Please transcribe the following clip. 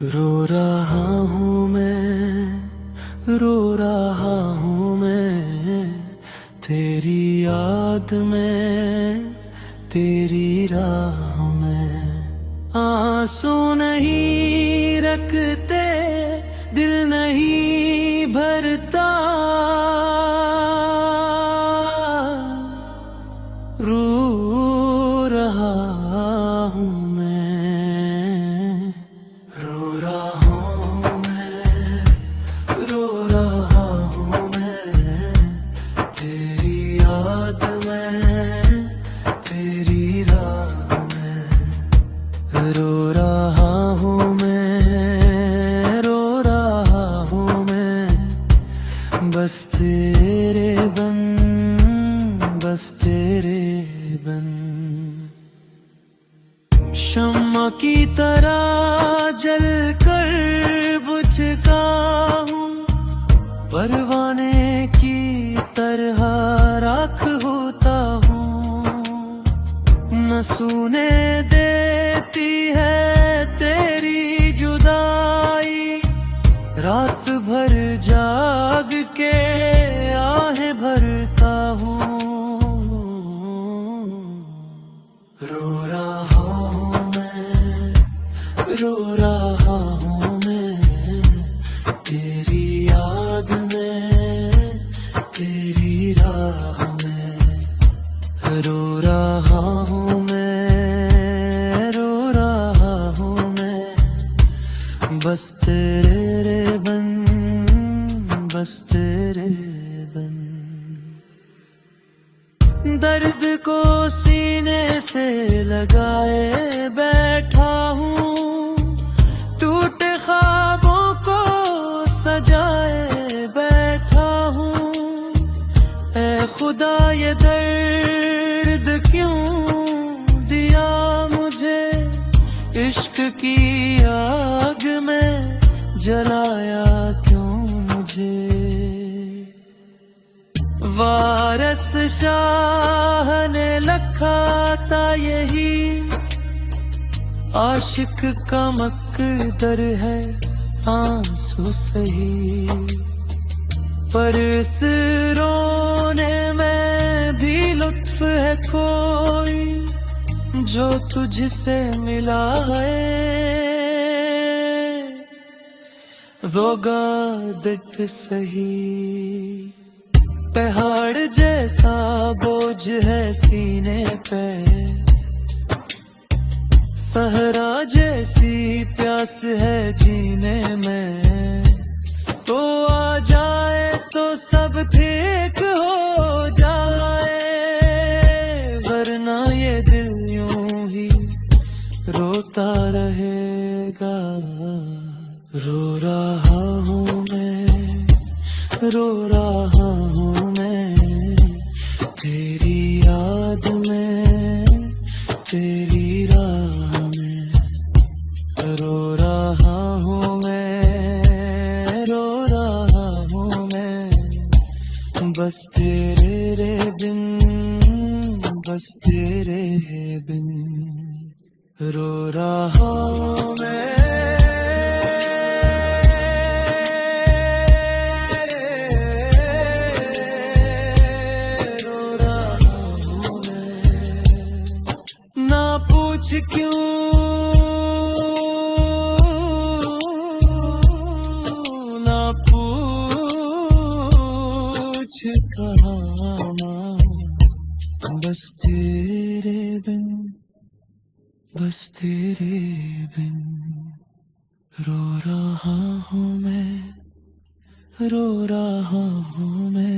रो रहा हूँ मैं, रो रहा हूँ मैं, तेरी याद में, तेरी राह में। आंसू नहीं रखते, दिल नहीं भरता, रो रहा हूँ मैं, रो रहा हूँ मैं, रो रहा हूँ मैं, तेरी याद में, तेरी राह में। रो रहा हूँ मैं, रो रहा हूँ मैं, बस तेरे बन, बस तेरे बन। शम्मा की तरह जल कर बुझ का हूँ, परवाने की तरह राख होता हूँ। न सूने देती है तेरी जुदाई, रात भर जाग के आहें भरता हूँ। रो रहा हूँ मैं, रो रहा हूँ मैं, तेरी याद में, तेरी राह में। रो रहा हूँ मैं, रो रहा हूँ मैं, बस तेरे बन, बस तेरे बन। दर्द को सीने से लगाए बैठा हूँ, टूटे ख्वाबों को सजाए बैठा हूँ। ऐ खुदा ये दर्द क्यों दिया मुझे, इश्क की आग में जलाया क्यों मुझे। वारस शाह ने लिखा था यही, आशिक का मकदर है आंसू सही। पर इस रोने में भी लुत्फ है कोई, जो तुझसे मिला है वो गादट सही। पहाड़ जैसा बोझ है सीने पे, सहरा जैसी प्यास है जीने में। तो आ जाए तो सब ठीक हो जाए, वरना ये दिल यूं ही रोता रहेगा। रो रहा हूँ मैं, रो रहा हूँ मैं, तेरी याद में, तेरी राह में। रो रहा हूँ मैं, रो रहा हूँ मैं, बस तेरे बिन, बस तेरे बिन। रो रहा हूँ मैं, ना पूछ क्यों, ना पूछ कहाँ, बस तेरे बिन, बस तेरे बिन। रो रहा हूँ मैं, रो रहा हूँ मैं,